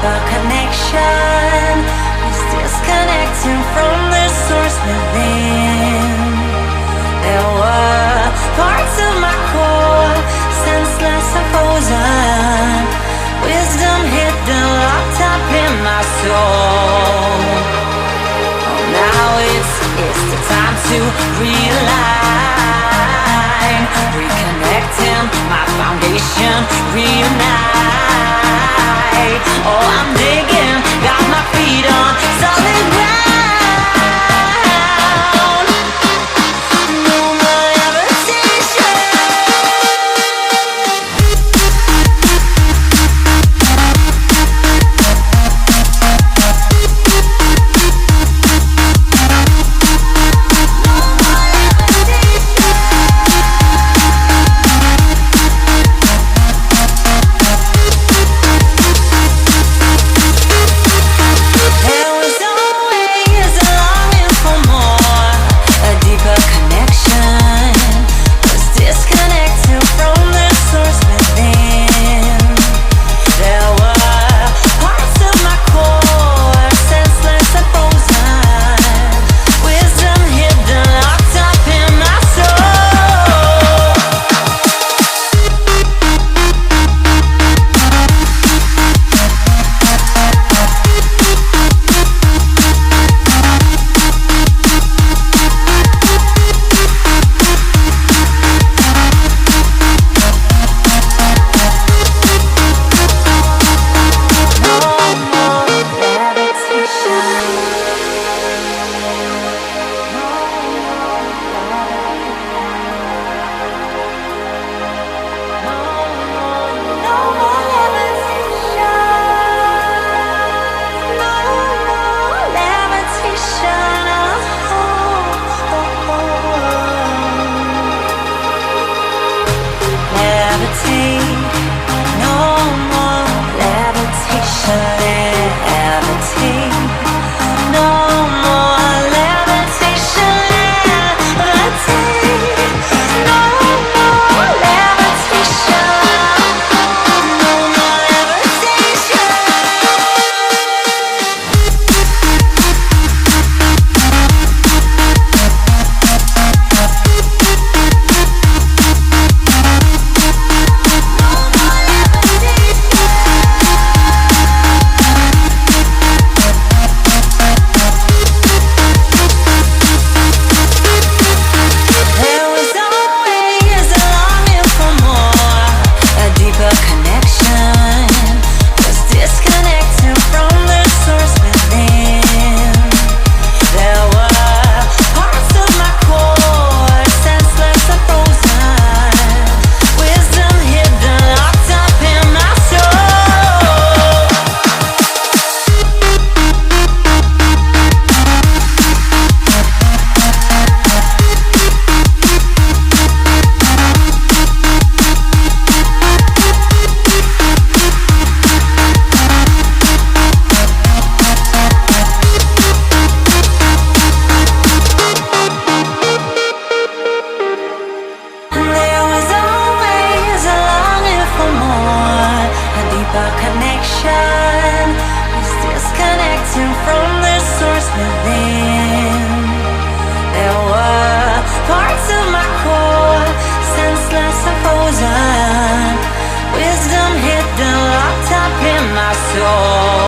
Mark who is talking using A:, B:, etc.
A: deeper connection was disconnecting from the source within. There were parts of my core, senseless and frozen, wisdom hidden, locked up in my soul. Oh, now it's the time to realign, reconnecting my foundation, reunite. Oh, I'm digging, got my feet on solid ground. No more levitation. Connection is disconnecting from the source within.